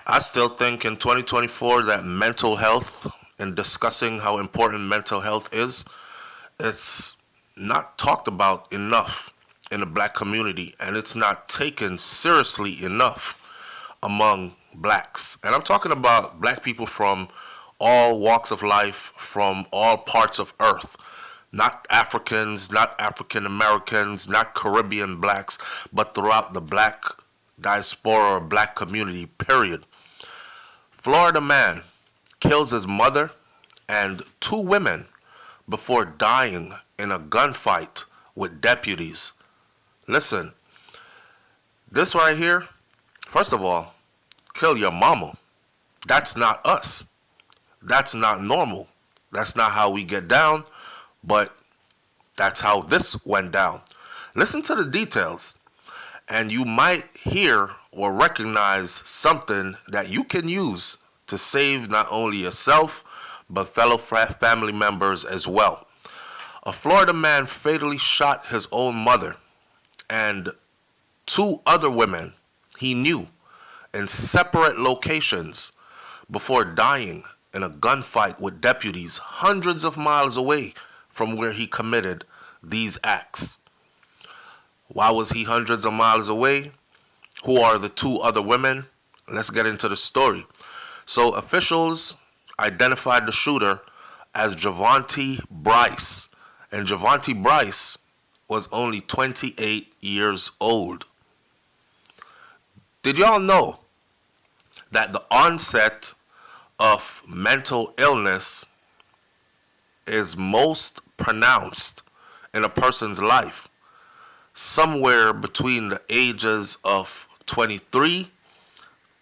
I still think in 2024 that mental health and discussing how important mental health is, it's not talked about enough in the black community, and it's not taken seriously enough among blacks. And I'm talking about black people from all walks of life, from all parts of earth. Not Africans, not African Americans, not Caribbean blacks, but throughout the black diaspora or black community, period. Florida man kills his mother and two women before dying in a gunfight with deputies. Listen, this right here, first of all, kill your mama. That's not us. That's not normal. That's not how we get down, but that's how this went down. Listen to the details, and you might hear or recognize something that you can use to save not only yourself, but fellow family members as well. A Florida man fatally shot his own mother and two other women he knew in separate locations before dying in a gunfight with deputies hundreds of miles away from where he committed these acts. Why was he hundreds of miles away? Who are the two other women? Let's get into the story. So officials identified the shooter as Jovantee Brice, and Jovantee Brice was only 28 years old. Did y'all know that the onset of mental illness is most pronounced in a person's life somewhere between the ages of 23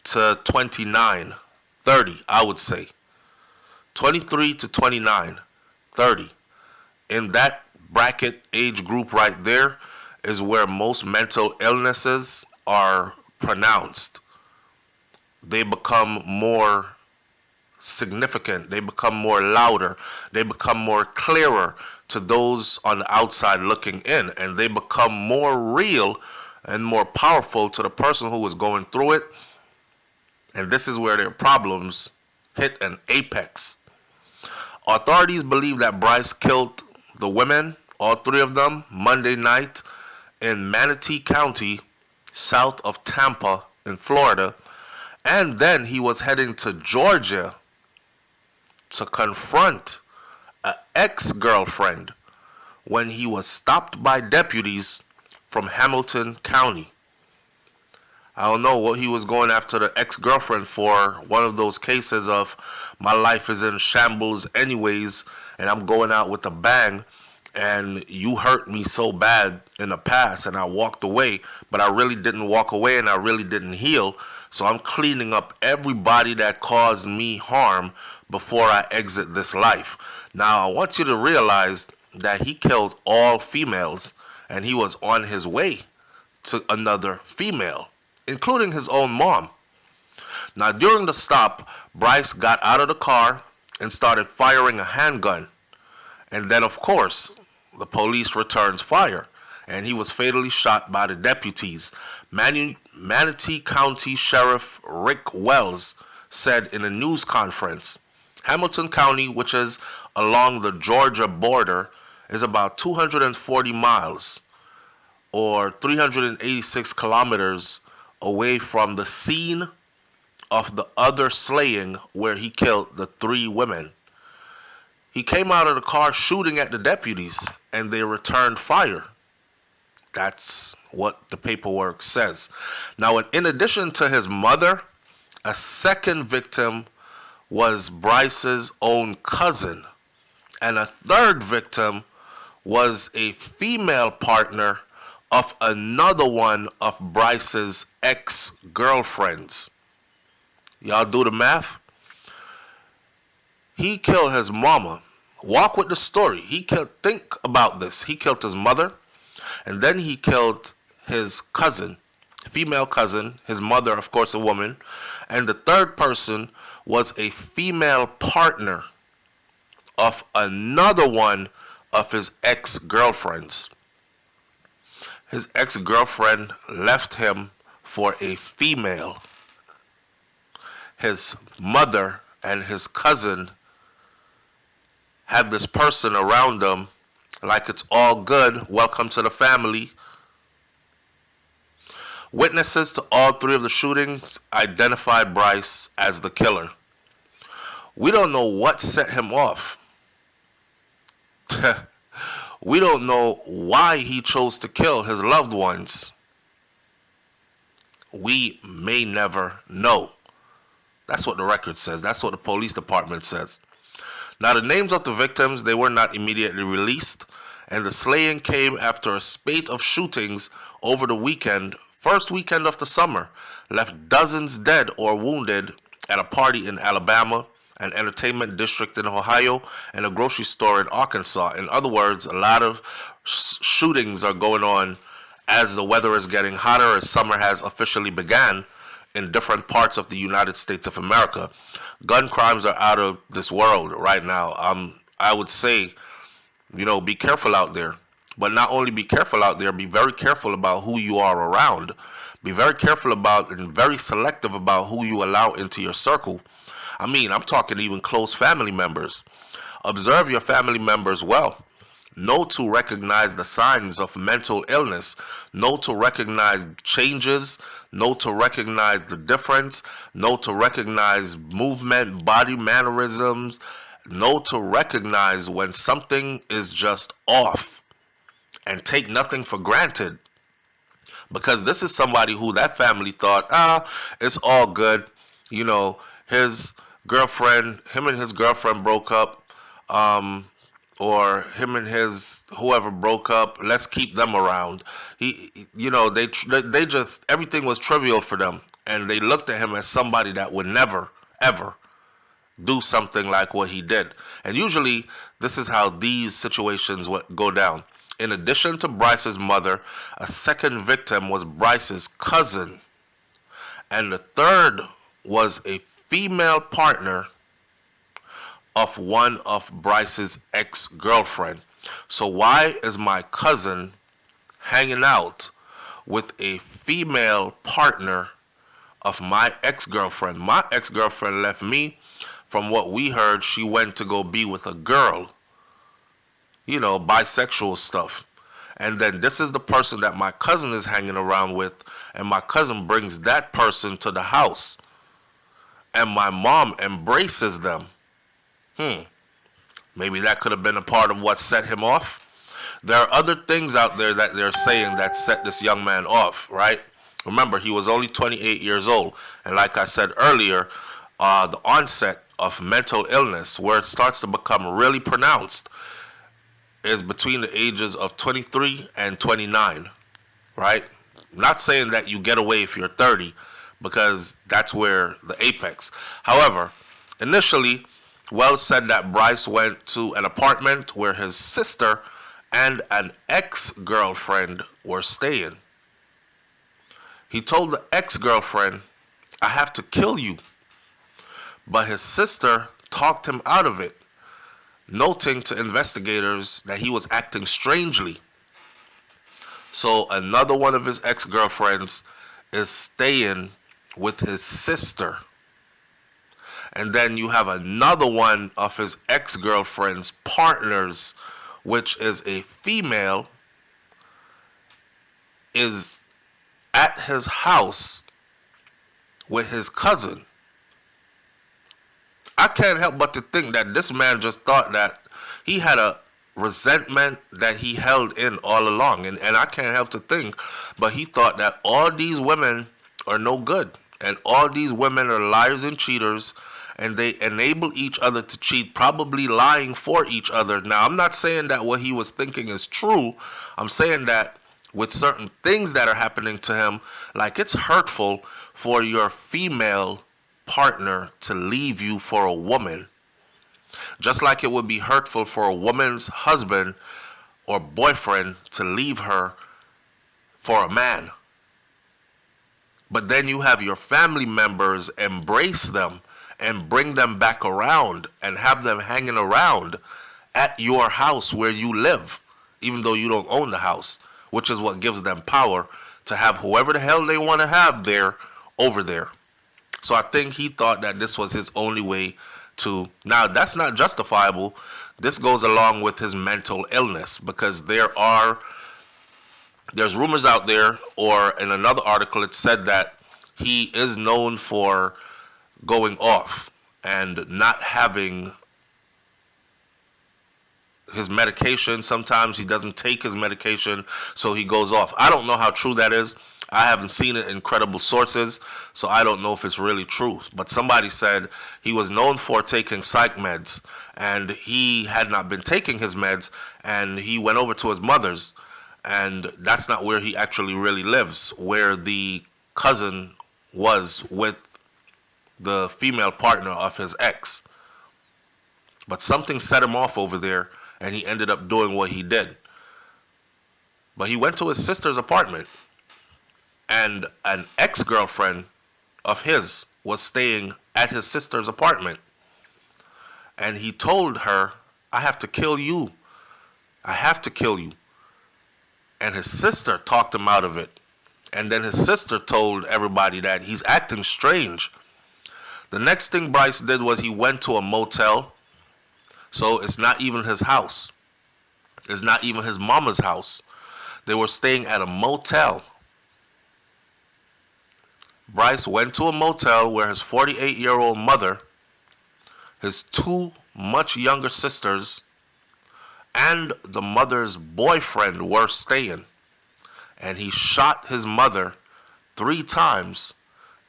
to 29, 30, I would say. 23 to 29, 30. In that bracket age group right there is where most mental illnesses are pronounced. They become more significant, they become more louder, they become more clearer to those on the outside looking in, and they become more real and more powerful to the person who is going through it. And this is where their problems hit an apex. Authorities believe that Brice killed the women, all three of them, Monday night in Manatee County, south of Tampa in Florida, and then he was heading to Georgia to confront an ex-girlfriend when he was stopped by deputies from Hamilton County. I don't know what he was going after the ex-girlfriend for. One of those cases of my life is in shambles anyways, and I'm going out with a bang, and you hurt me so bad in the past, and I walked away, but I really didn't walk away, and I really didn't heal. So I'm cleaning up everybody that caused me harm before I exit this life. Now, I want you to realize that he killed all females, and he was on his way to another female, including his own mom. Now, during the stop, Brice got out of the car and started firing a handgun. And then, of course, the police returns fire, and he was fatally shot by the deputies. Manatee County Sheriff Rick Wells said in a news conference, Hamilton County, which is along the Georgia border, is about 240 miles or 386 kilometers away from the scene of the other slaying where he killed the three women. He came out of the car shooting at the deputies, and they returned fire. That's what the paperwork says. Now, in addition to his mother, a second victim was Brice's own cousin, and a third victim was a female partner of another one of Brice's ex-girlfriends. Y'all do the math? He killed his mama. Walk with the story. Think about this. He killed his mother, and then he killed his cousin, female cousin, his mother, of course, a woman, and the third person was a female partner of another one of his ex-girlfriends. His ex-girlfriend left him for a female. his mother and his cousin had this person around them like it's all good, welcome to the family. Witnesses to all three of the shootings identified Brice as the killer. We don't know what set him off. We don't know why he chose to kill his loved ones. We may never know. That's what the record says. That's what the police department says. Now, the names of the victims, they were not immediately released, and the slaying came after a spate of shootings over the weekend, first weekend of the summer, left dozens dead or wounded at a party in Alabama, an entertainment district in Ohio, and a grocery store in Arkansas. In other words, a lot of shootings are going on as the weather is getting hotter, as summer has officially began in different parts of the United States of America. Gun crimes are out of this world right now. I would say, be careful out there. But not only be careful out there, be very careful about who you are around. Be very careful about and very selective about who you allow into your circle. I'm talking even close family members. Observe your family members well. Know to recognize the signs of mental illness. Know to recognize changes. Know to recognize the difference. Know to recognize movement, body mannerisms. Know to recognize when something is just off. And take nothing for granted. Because this is somebody who that family thought, it's all good. His girlfriend, him and his girlfriend broke up. Or him and his whoever broke up. Let's keep them around. They just, everything was trivial for them, and they looked at him as somebody that would never, ever do something like what he did. And usually, this is how these situations go down. In addition to Brice's mother, a second victim was Brice's cousin, and the third was a female partner of one of Brice's ex-girlfriend. So why is my cousin hanging out with a female partner of my ex-girlfriend? My ex-girlfriend left me. From what we heard, she went to go be with a girl. Bisexual stuff. And then this is the person that my cousin is hanging around with, and my cousin brings that person to the house. And my mom embraces them. Maybe that could have been a part of what set him off. There are other things out there that they're saying that set this young man off, right? Remember, he was only 28 years old. And like I said earlier, the onset of mental illness, where it starts to become really pronounced, is between the ages of 23 and 29, right? Not saying that you get away if you're 30, because that's where the apex. However, initially, Wells said that Brice went to an apartment where his sister and an ex-girlfriend were staying. He told the ex-girlfriend, "I have to kill you." But his sister talked him out of it, noting to investigators that he was acting strangely. So another one of his ex-girlfriends is staying with his sister. And then you have another one of his ex-girlfriend's partners, which is a female, is at his house with his cousin. I can't help but to think that this man just thought that he had a resentment that he held in all along. And I can't help to think, but he thought that all these women are no good. And all these women are liars and cheaters. And they enable each other to cheat, probably lying for each other. Now, I'm not saying that what he was thinking is true. I'm saying that with certain things that are happening to him, like it's hurtful for your female partner to leave you for a woman. Just like it would be hurtful for a woman's husband or boyfriend to leave her for a man. But then you have your family members embrace them and bring them back around and have them hanging around at your house where you live, even though you don't own the house, which is what gives them power to have whoever the hell they want to have there over there. So I think he thought that this was his only way to. Now, that's not justifiable. This goes along with his mental illness because there's rumors out there, or in another article it said that he is known for going off and not having his medication. Sometimes he doesn't take his medication, so he goes off. I don't know how true that is. I haven't seen it in credible sources, so I don't know if it's really true. But somebody said he was known for taking psych meds, and he had not been taking his meds, and he went over to his mother's, and that's not where he actually really lives, where the cousin was with the female partner of his ex. But something set him off over there, and he ended up doing what he did. But he went to his sister's apartment, and an ex-girlfriend of his was staying at his sister's apartment. And he told her, I have to kill you. I have to kill you. And his sister talked him out of it. And then his sister told everybody that he's acting strange. The next thing Brice did was he went to a motel. So it's not even his house. It's not even his mama's house. They were staying at a motel. Brice went to a motel where his 48-year-old mother, his two much younger sisters, and the mother's boyfriend were staying. And he shot his mother 3 times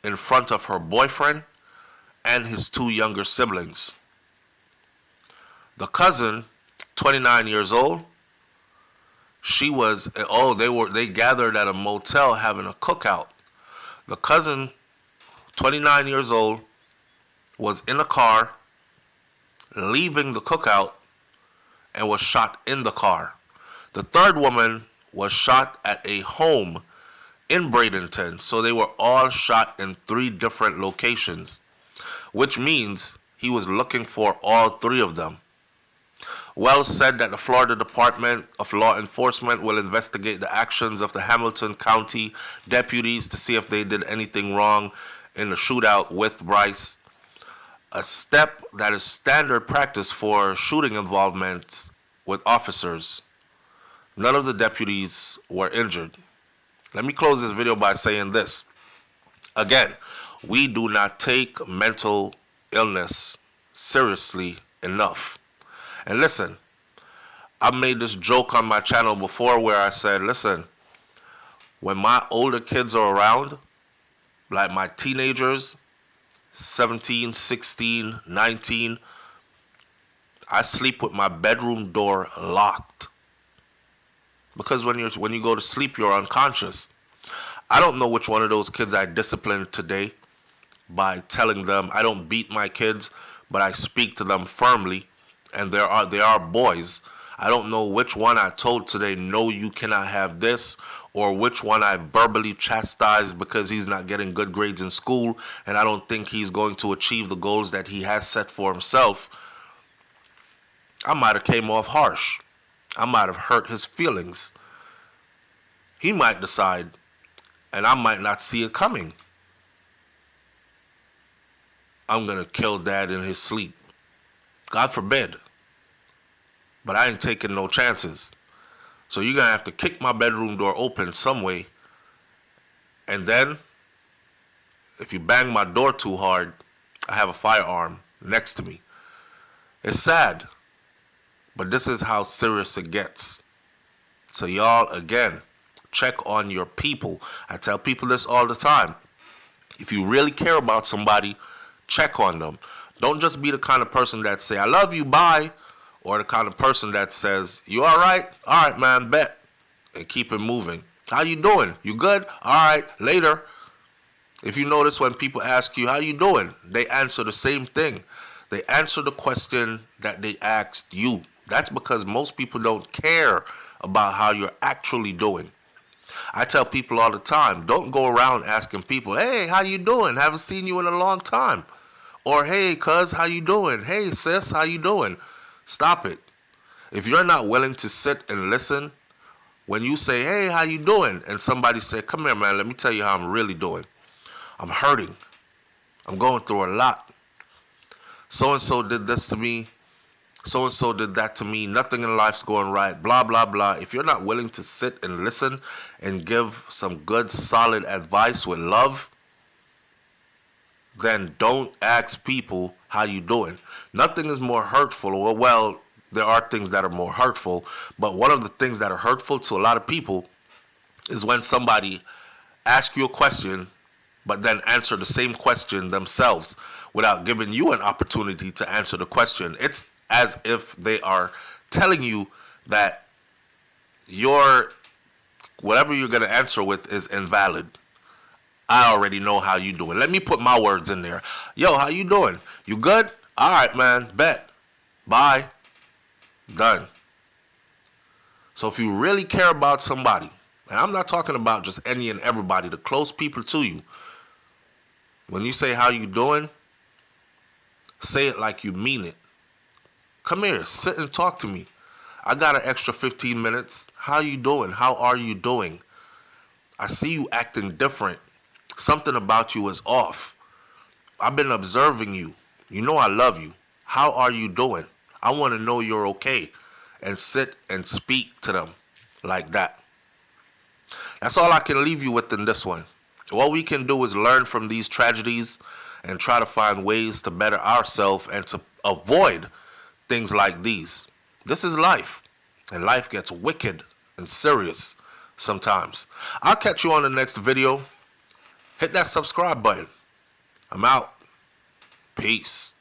in front of her boyfriend and his 2 younger siblings. The cousin, 29 years old, they gathered at a motel having a cookout. The cousin, 29 years old, was in a car leaving the cookout and was shot in the car. The third woman was shot at a home in Bradenton. So they were all shot in 3 different locations, which means he was looking for all 3 of them. Wells said that the Florida Department of Law Enforcement will investigate the actions of the Hamilton County deputies to see if they did anything wrong in the shootout with Brice, a step that is standard practice for shooting involvements with officers. None of the deputies were injured. Let me close this video by saying this. Again, we do not take mental illness seriously enough. And listen, I made this joke on my channel before where I said, listen, when my older kids are around, like my teenagers, 17, 16, 19, I sleep with my bedroom door locked. Because when you go to sleep, you're unconscious. I don't know which one of those kids I disciplined today by telling them I don't beat my kids, but I speak to them firmly. And they are boys. I don't know which one I told today, no, you cannot have this, or which one I verbally chastised because he's not getting good grades in school, and I don't think he's going to achieve the goals that he has set for himself. I might have came off harsh. I might have hurt his feelings. He might decide, and I might not see it coming, I'm going to kill Dad in his sleep. God forbid. But I ain't taking no chances. So you're going to have to kick my bedroom door open some way. And then, if you bang my door too hard, I have a firearm next to me. It's sad. But this is how serious it gets. So y'all, again, check on your people. I tell people this all the time. If you really care about somebody, check on them. Don't just be the kind of person that say, I love you, bye. Or the kind of person that says, you all right? All right, man, bet. And keep it moving. How you doing? You good? All right, later. If you notice when people ask you, how you doing? They answer the same thing. They answer the question that they asked you. That's because most people don't care about how you're actually doing. I tell people all the time, don't go around asking people, hey, how you doing? Haven't seen you in a long time. Or, hey, cuz, how you doing? Hey, sis, how you doing? Stop it. If you're not willing to sit and listen, when you say, hey, how you doing? And somebody say, come here, man, let me tell you how I'm really doing. I'm hurting. I'm going through a lot. So and so did this to me. So and so did that to me. Nothing in life's going right. Blah, blah, blah. If you're not willing to sit and listen and give some good, solid advice with love, then don't ask people how you doing. Nothing is more hurtful. Well, there are things that are more hurtful, but one of the things that are hurtful to a lot of people is when somebody asks you a question but then answer the same question themselves without giving you an opportunity to answer the question. It's as if they are telling you that your whatever you're going to answer with is invalid. I already know how you doing. Let me put my words in there. Yo, how you doing? You good? All right, man. Bet. Bye. Done. So if you really care about somebody, and I'm not talking about just any and everybody, the close people to you, when you say how you doing, say it like you mean it. Come here, sit and talk to me. I got an extra 15 minutes. How you doing? How are you doing? I see you acting different. Something about you is off. I've been observing you. You know I love you. How are you doing? I want to know you're okay. And sit and speak to them like that. That's all I can leave you with in this one. What we can do is learn from these tragedies and try to find ways to better ourselves and to avoid things like these. This is life, and life gets wicked and serious sometimes. I'll catch you on the next video. Hit that subscribe button. I'm out. Peace.